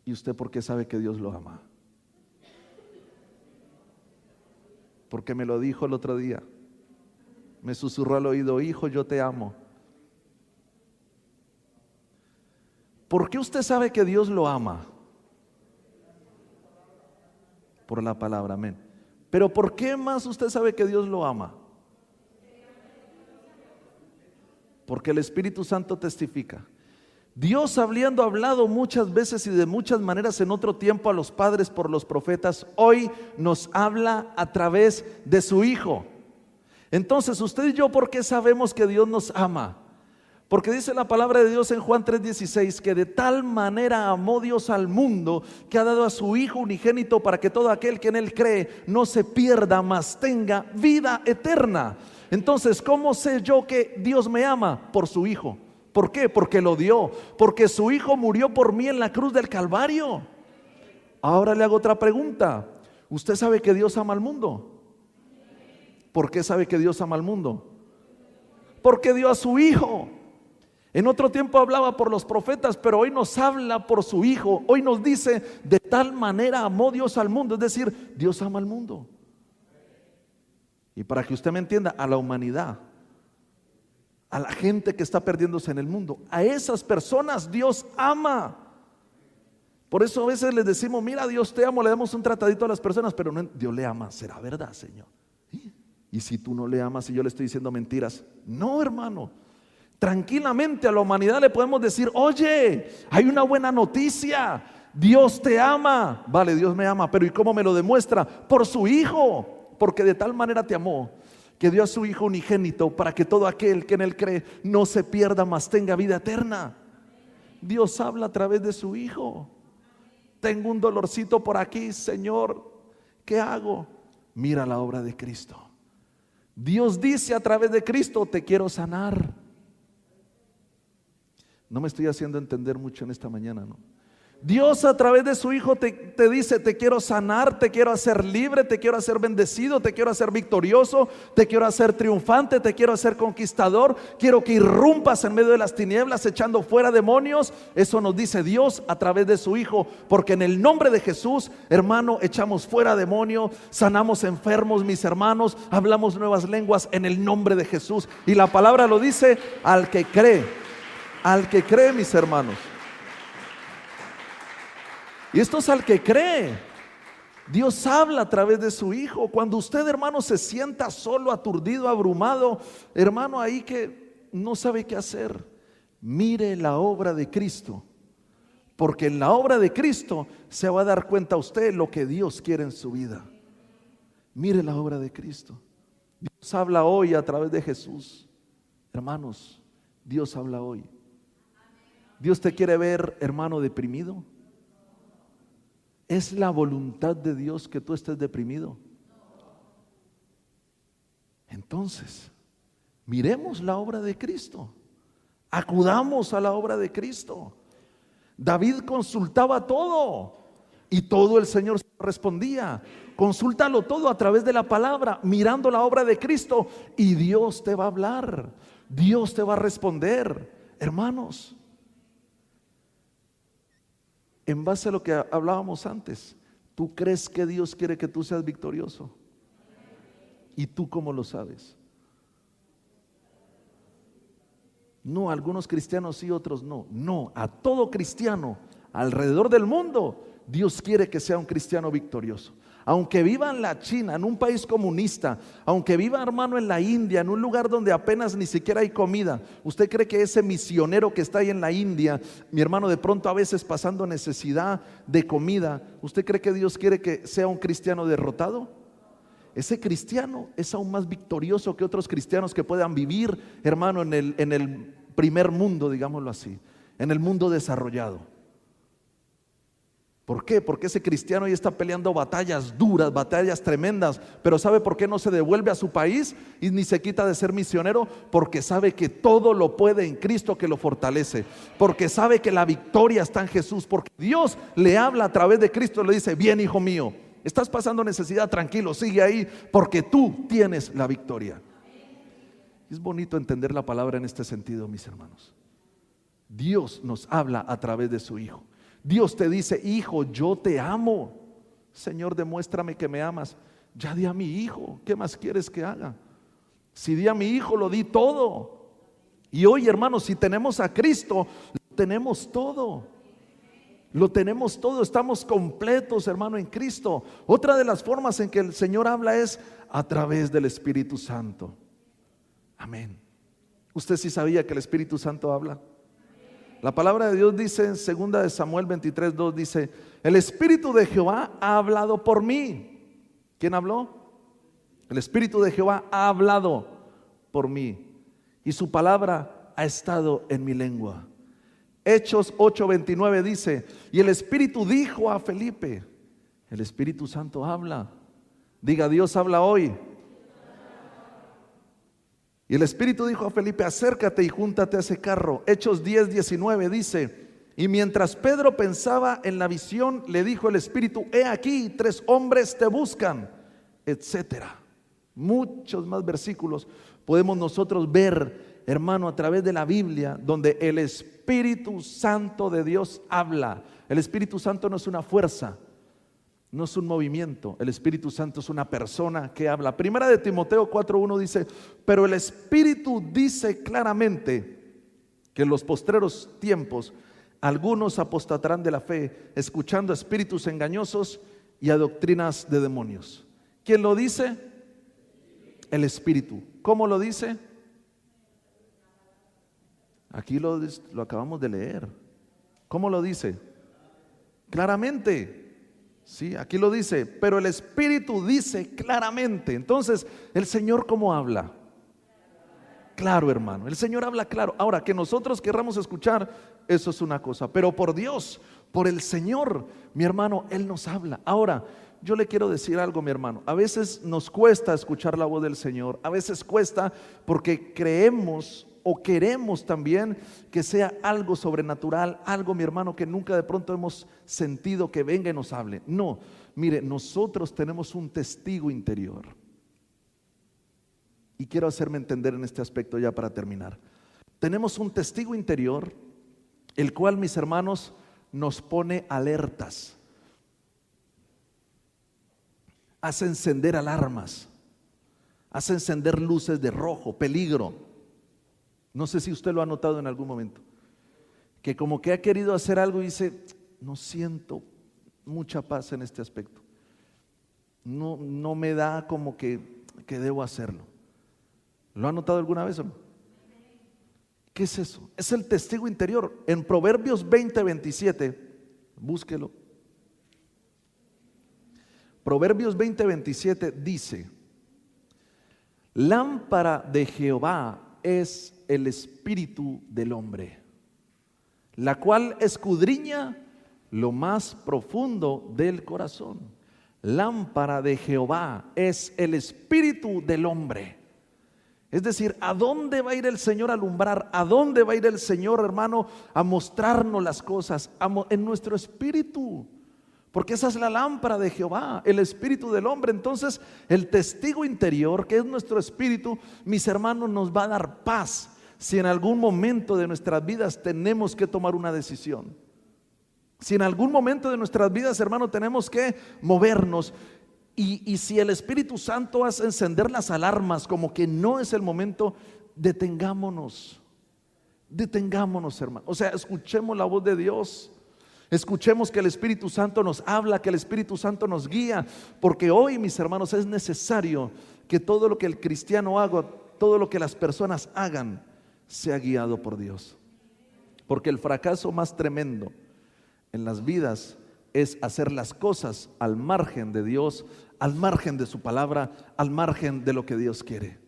¿Y usted por qué sabe que Dios lo ama? Porque me lo dijo el otro día. Me susurró al oído, hijo, yo te amo. ¿Por qué usted sabe que Dios lo ama? Por la palabra, amén. Pero ¿por qué más usted sabe que Dios lo ama? Porque el Espíritu Santo testifica. Dios, habiendo hablado muchas veces y de muchas maneras en otro tiempo a los padres por los profetas, hoy nos habla a través de su Hijo. Entonces, usted y yo, ¿por qué sabemos que Dios nos ama? Porque dice la palabra de Dios en Juan 3:16, que de tal manera amó Dios al mundo, que ha dado a su Hijo unigénito, para que todo aquel que en Él cree no se pierda, mas tenga vida eterna. Entonces, ¿cómo sé yo que Dios me ama? Por su Hijo. ¿Por qué? Porque lo dio, porque su Hijo murió por mí en la cruz del Calvario. Ahora le hago otra pregunta. ¿Usted sabe que Dios ama al mundo? ¿Por qué sabe que Dios ama al mundo? Porque dio a su Hijo. En otro tiempo hablaba por los profetas, pero hoy nos habla por su Hijo. Hoy nos dice, de tal manera amó Dios al mundo. Es decir, Dios ama al mundo. Y para que usted me entienda, a la humanidad, a la gente que está perdiéndose en el mundo, a esas personas Dios ama. Por eso a veces les decimos, mira, Dios te amo, le damos un tratadito a las personas, pero no, Dios le ama. ¿Será verdad, Señor? Y si tú no le amas y yo le estoy diciendo mentiras, no, hermano. Tranquilamente a la humanidad le podemos decir, oye, hay una buena noticia, Dios te ama. Vale, Dios me ama, pero ¿y cómo me lo demuestra? Por su Hijo, porque de tal manera te amó, que dio a su Hijo unigénito, para que todo aquel que en Él cree no se pierda, mas tenga vida eterna. Dios habla a través de su Hijo. Tengo un dolorcito por aquí, Señor, ¿qué hago? Mira la obra de Cristo. Dios dice a través de Cristo, te quiero sanar. No me estoy haciendo entender mucho en esta mañana, ¿no? Dios a través de su Hijo te dice: te quiero sanar, te quiero hacer libre, te quiero hacer bendecido, te quiero hacer victorioso, te quiero hacer triunfante, te quiero hacer conquistador. Quiero que irrumpas en medio de las tinieblas echando fuera demonios. Eso nos dice Dios a través de su Hijo, porque en el nombre de Jesús, hermano, echamos fuera demonios, sanamos enfermos, mis hermanos, hablamos nuevas lenguas en el nombre de Jesús. Y la palabra lo dice: al que cree, mis hermanos. Y esto es al que cree. Dios habla a través de su Hijo. Cuando usted, hermano, se sienta solo, aturdido, abrumado, hermano, ahí que no sabe qué hacer, mire la obra de Cristo, porque en la obra de Cristo se va a dar cuenta usted lo que Dios quiere en su vida. Mire la obra de Cristo. Dios habla hoy a través de Jesús. Hermanos, Dios habla hoy. Dios te quiere ver, hermano, deprimido. ¿Es la voluntad de Dios que tú estés deprimido? Entonces, miremos la obra de Cristo. Acudamos a la obra de Cristo. David consultaba todo y todo el Señor respondía. Consúltalo todo a través de la palabra, mirando la obra de Cristo, y Dios te va a hablar, Dios te va a responder. Hermanos, en base a lo que hablábamos antes, ¿tú crees que Dios quiere que tú seas victorioso? ¿Y tú cómo lo sabes? No, algunos cristianos sí, otros no. No, a todo cristiano alrededor del mundo, Dios quiere que sea un cristiano victorioso. Aunque viva en la China, en un país comunista, aunque viva, hermano, en la India, en un lugar donde apenas ni siquiera hay comida, ¿usted cree que ese misionero que está ahí en la India, mi hermano, de pronto a veces pasando necesidad de comida, ¿usted cree que Dios quiere que sea un cristiano derrotado? Ese cristiano es aún más victorioso que otros cristianos que puedan vivir, hermano, en el primer mundo, digámoslo así, en el mundo desarrollado. ¿Por qué? Porque ese cristiano ya está peleando batallas duras, batallas tremendas, pero ¿sabe por qué no se devuelve a su país y ni se quita de ser misionero? Porque sabe que todo lo puede en Cristo que lo fortalece, porque sabe que la victoria está en Jesús, porque Dios le habla a través de Cristo, le dice: bien, hijo mío, estás pasando necesidad, tranquilo, sigue ahí, porque tú tienes la victoria. Es bonito entender la palabra en este sentido, mis hermanos. Dios nos habla a través de su Hijo. Dios te dice: hijo, yo te amo. Señor, demuéstrame que me amas. Ya di a mi hijo, ¿qué más quieres que haga? Si di a mi hijo, lo di todo. Y hoy, hermanos, si tenemos a Cristo, lo tenemos todo. Lo tenemos todo, estamos completos, hermano, en Cristo. Otra de las formas en que el Señor habla es a través del Espíritu Santo. Amén. ¿Usted sí sabía que el Espíritu Santo habla? La palabra de Dios dice en 2 de Samuel 23:2, dice: el Espíritu de Jehová ha hablado por mí. ¿Quién habló? El Espíritu de Jehová ha hablado por mí, y su palabra ha estado en mi lengua. Hechos 8:29 dice: y el Espíritu dijo a Felipe. El Espíritu Santo habla. Diga: Dios habla hoy. Y el Espíritu dijo a Felipe: acércate y júntate a ese carro. Hechos 10:19 dice: y mientras Pedro pensaba en la visión, le dijo el Espíritu: he aquí, 3 hombres te buscan, etcétera. Muchos más versículos podemos nosotros ver, hermano, a través de la Biblia, donde el Espíritu Santo de Dios habla. El Espíritu Santo no es una fuerza, no es un movimiento. El Espíritu Santo es una persona que habla. Primera de Timoteo 4:1 dice: pero el Espíritu dice claramente que en los postreros tiempos algunos apostatarán de la fe, escuchando a espíritus engañosos y a doctrinas de demonios. ¿Quién lo dice? El Espíritu. ¿Cómo lo dice? Aquí lo acabamos de leer. ¿Cómo lo dice? Claramente. Sí, aquí lo dice, pero el Espíritu dice claramente. Entonces, ¿el Señor cómo habla? Claro, hermano, el Señor habla claro. Ahora, que nosotros querramos escuchar, eso es una cosa, pero por Dios, por el Señor, mi hermano, Él nos habla. Ahora, yo le quiero decir algo, mi hermano. A veces nos cuesta escuchar la voz del Señor, a veces cuesta porque creemos o queremos también que sea algo sobrenatural, algo, mi hermano, que nunca de pronto hemos sentido que venga y nos hable. No, mire, nosotros tenemos un testigo interior. Y quiero hacerme entender en este aspecto ya para terminar. Tenemos un testigo interior, el cual, mis hermanos, nos pone alertas, hace encender alarmas, hace encender luces de rojo, peligro. No sé si usted lo ha notado en algún momento, que como que ha querido hacer algo y dice, no siento mucha paz en este aspecto, no me da como que debo hacerlo. ¿Lo ha notado alguna vez o no? ¿Qué es eso? Es el testigo interior. En Proverbios 20:27, búsquelo. Proverbios 20:27 dice: lámpara de Jehová es el espíritu del hombre, la cual escudriña lo más profundo del corazón. Lámpara de Jehová es el espíritu del hombre. Es decir, ¿a dónde va a ir el Señor a alumbrar? ¿A dónde va a ir el Señor, hermano, a mostrarnos las cosas? En nuestro espíritu. Porque esa es la lámpara de Jehová, el espíritu del hombre. Entonces, el testigo interior, que es nuestro espíritu, mis hermanos, nos va a dar paz si en algún momento de nuestras vidas tenemos que tomar una decisión. Si en algún momento de nuestras vidas, hermano, tenemos que movernos. Y si el Espíritu Santo hace encender las alarmas como que no es el momento, detengámonos, hermano. O sea, escuchemos la voz de Dios. Escuchemos que el Espíritu Santo nos habla, que el Espíritu Santo nos guía, porque hoy, mis hermanos, es necesario que todo lo que el cristiano haga, todo lo que las personas hagan, sea guiado por Dios. Porque el fracaso más tremendo en las vidas es hacer las cosas al margen de Dios, al margen de su palabra, al margen de lo que Dios quiere.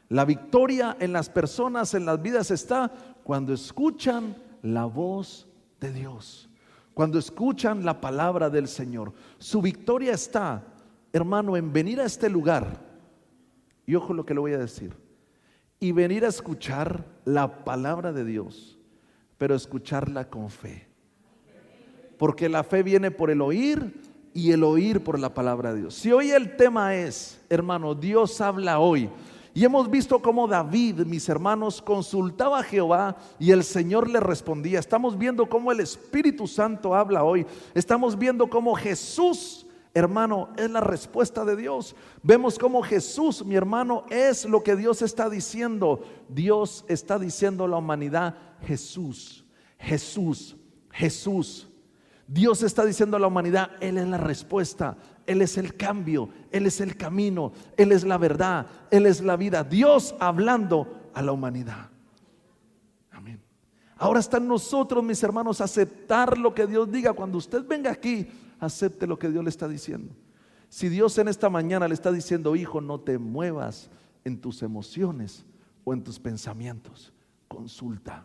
La victoria en las personas, en las vidas, está cuando escuchan la voz de Dios, cuando escuchan la palabra del Señor. Su victoria está, hermano, en venir a este lugar, y ojo lo que le voy a decir, y venir a escuchar la palabra de Dios, pero escucharla con fe. Porque la fe viene por el oír y el oír por la palabra de Dios. Si hoy el tema es, hermano, Dios habla hoy, y hemos visto cómo David, mis hermanos, consultaba a Jehová y el Señor le respondía. Estamos viendo cómo el Espíritu Santo habla hoy. Estamos viendo cómo Jesús, hermano, es la respuesta de Dios. Vemos cómo Jesús, mi hermano, es lo que Dios está diciendo. Dios está diciendo a la humanidad: Jesús, Jesús, Jesús. Dios está diciendo a la humanidad: Él es la respuesta, Él es el cambio, Él es el camino, Él es la verdad, Él es la vida. Dios hablando a la humanidad. Amén. Ahora está en nosotros, mis hermanos, aceptar lo que Dios diga. Cuando usted venga aquí, acepte lo que Dios le está diciendo. Si Dios en esta mañana le está diciendo: hijo, no te muevas en tus emociones o en tus pensamientos, consulta,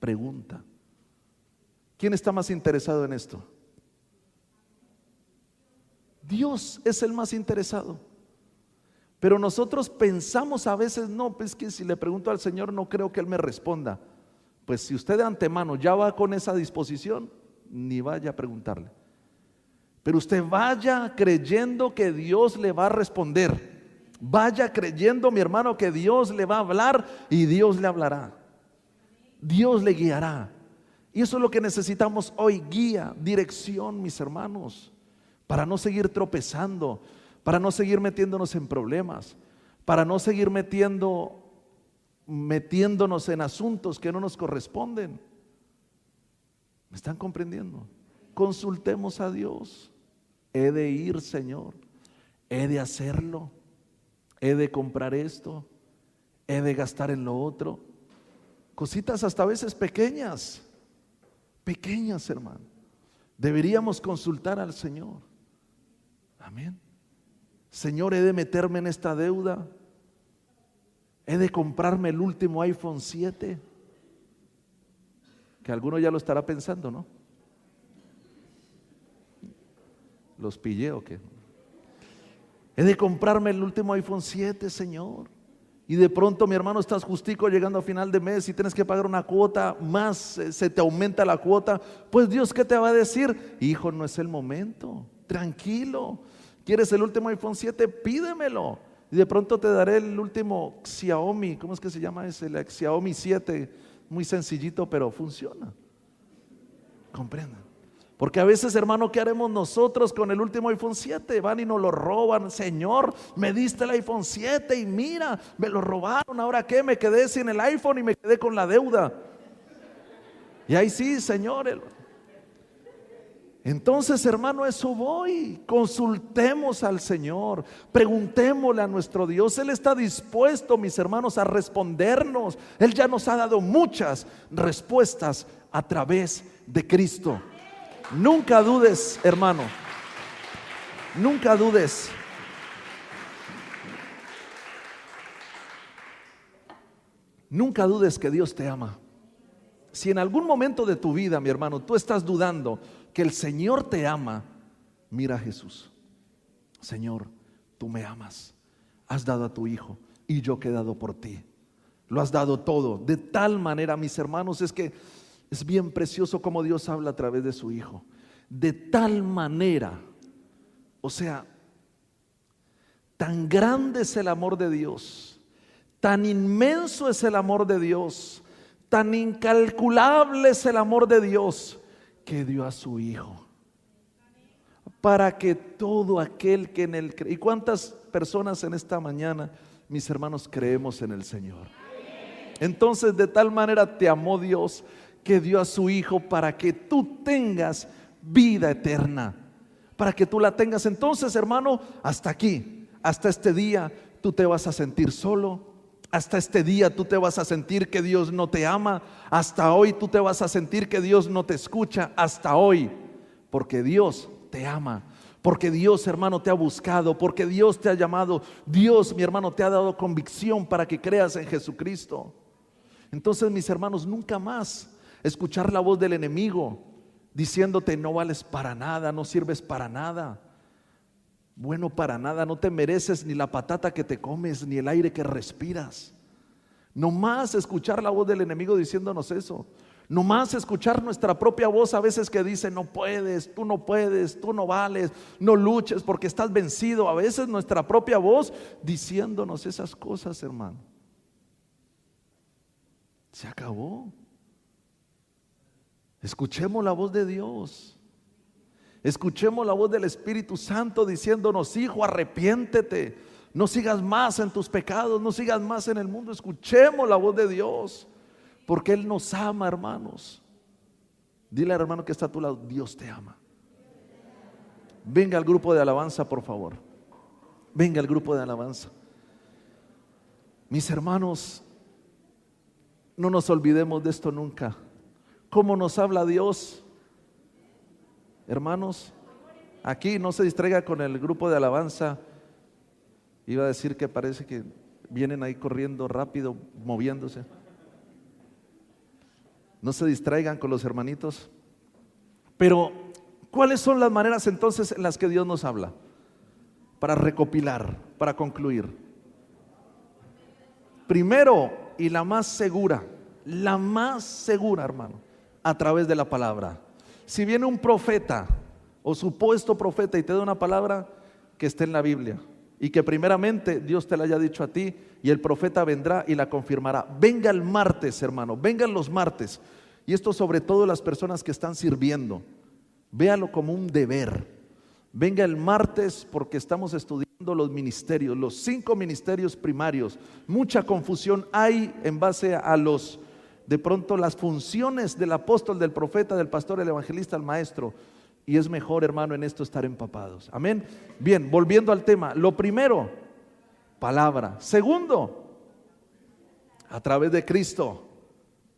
pregunta. ¿Quién está más interesado en esto? Dios es el más interesado. Pero nosotros pensamos a veces: no, pues que si le pregunto al Señor no creo que Él me responda. Pues si usted de antemano ya va con esa disposición, ni vaya a preguntarle. Pero usted vaya creyendo que Dios le va a responder. Vaya creyendo, mi hermano, que Dios le va a hablar y Dios le hablará. Dios le guiará. Y eso es lo que necesitamos hoy: guía, dirección, mis hermanos, para no seguir tropezando, para no seguir metiéndonos en problemas, para no seguir metiéndonos en asuntos que no nos corresponden. ¿Me están comprendiendo? Consultemos a Dios. He de ir, Señor, he de hacerlo, he de comprar esto, he de gastar en lo otro. Cositas hasta a veces pequeñas, hermano. Deberíamos consultar al Señor. Amén. Señor, he de meterme en esta deuda, he de comprarme el último iPhone 7, que alguno ya lo estará pensando, ¿no? ¿Los pillé o qué? He de comprarme el último iPhone 7, Señor. y de pronto, mi hermano, estás justico llegando a final de mes y tienes que pagar una cuota más, se te aumenta la cuota, pues Dios, ¿qué te va a decir? Hijo, no es el momento, tranquilo. ¿Quieres el último iPhone 7? Pídemelo. Y de pronto te daré el último Xiaomi, ¿cómo es que se llama ese? El Xiaomi 7, muy sencillito, pero funciona. Comprendan. Porque a veces, hermano, ¿qué haremos nosotros con el último iPhone 7? Van y nos lo roban. Señor, me diste el iPhone 7 y mira, me lo robaron. ¿Ahora qué? Me quedé sin el iPhone y me quedé con la deuda. Y ahí sí, Señor. Entonces, hermano, eso voy. Consultemos al Señor, preguntémosle a nuestro Dios. Él está dispuesto, mis hermanos, a respondernos. Él ya nos ha dado muchas respuestas a través de Cristo. Nunca dudes, hermano, nunca dudes. Nunca dudes que Dios te ama. Si en algún momento de tu vida, mi hermano, tú estás dudando que el Señor te ama, mira a Jesús. Señor, tú me amas, has dado a tu Hijo y yo he quedado por ti. Lo has dado todo, de tal manera, mis hermanos, es que es bien precioso como Dios habla a través de su Hijo. De tal manera, o sea, tan grande es el amor de Dios, tan inmenso es el amor de Dios, tan incalculable es el amor de Dios, que dio a su Hijo, para que todo aquel que en él cree. ¿Y cuántas personas en esta mañana, mis hermanos, creemos en el Señor? Entonces, de tal manera te amó Dios, que dio a su Hijo para que tú tengas vida eterna, para que tú la tengas. Entonces, hermano, hasta aquí, hasta este día, tú te vas a sentir solo. Hasta este día tú te vas a sentir que Dios no te ama. Hasta hoy tú te vas a sentir que Dios no te escucha. Hasta hoy, porque Dios te ama, porque Dios, hermano, te ha buscado, porque Dios te ha llamado. Dios, mi hermano, te ha dado convicción para que creas en Jesucristo. Entonces, mis hermanos, nunca más escuchar la voz del enemigo diciéndote: no vales para nada, no sirves para nada, bueno para nada, no te mereces ni la patata que te comes, ni el aire que respiras. No más escuchar la voz del enemigo diciéndonos eso. No más escuchar nuestra propia voz a veces que dice: no puedes, tú no vales, no luches porque estás vencido. A veces nuestra propia voz diciéndonos esas cosas, hermano. Se acabó. Escuchemos la voz de Dios. Escuchemos la voz del Espíritu Santo diciéndonos: hijo, arrepiéntete, no sigas más en tus pecados, no sigas más en el mundo. Escuchemos la voz de Dios, porque Él nos ama, hermanos. Dile al hermano que está a tu lado: Dios te ama. Venga al grupo de alabanza, por favor. Venga al grupo de alabanza. Mis hermanos, no nos olvidemos de esto nunca. ¿Cómo nos habla Dios? Hermanos, aquí no se distraiga con el grupo de alabanza. Iba a decir que parece que vienen ahí corriendo rápido, moviéndose. No se distraigan con los hermanitos. Pero, ¿cuáles son las maneras entonces en las que Dios nos habla? Para recopilar, para concluir. Primero, y la más segura, hermano, a través de la palabra. Si viene un profeta o supuesto profeta y te da una palabra, que esté en la Biblia y que primeramente Dios te la haya dicho a ti, y el profeta vendrá y la confirmará. Venga el martes, hermano, vengan los martes, y esto sobre todo las personas que están sirviendo, véalo como un deber. Venga el martes, porque estamos estudiando los ministerios, los 5 ministerios primarios. Mucha confusión hay en base a los, de pronto, las funciones del apóstol, del profeta, del pastor, el evangelista, el maestro. Y es mejor, hermano, en esto estar empapados. Amén. Bien, volviendo al tema. Lo primero, palabra. Segundo, a través de Cristo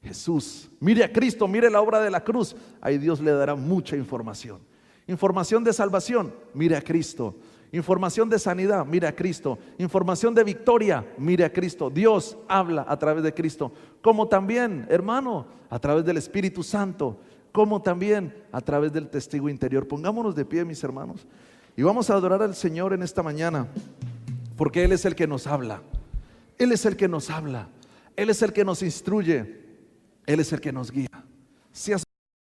Jesús. Mire a Cristo, mire la obra de la cruz. Ahí Dios le dará mucha información. Información de salvación, mire a Cristo. Información de sanidad, mire a Cristo. Información de victoria, mire a Cristo. Dios habla a través de Cristo. Como también, hermano, a través del Espíritu Santo. Como también a través del testigo interior. Pongámonos de pie, mis hermanos, y vamos a adorar al Señor en esta mañana, porque Él es el que nos habla. Él es el que nos habla, Él es el que nos instruye, Él es el que nos guía. Si has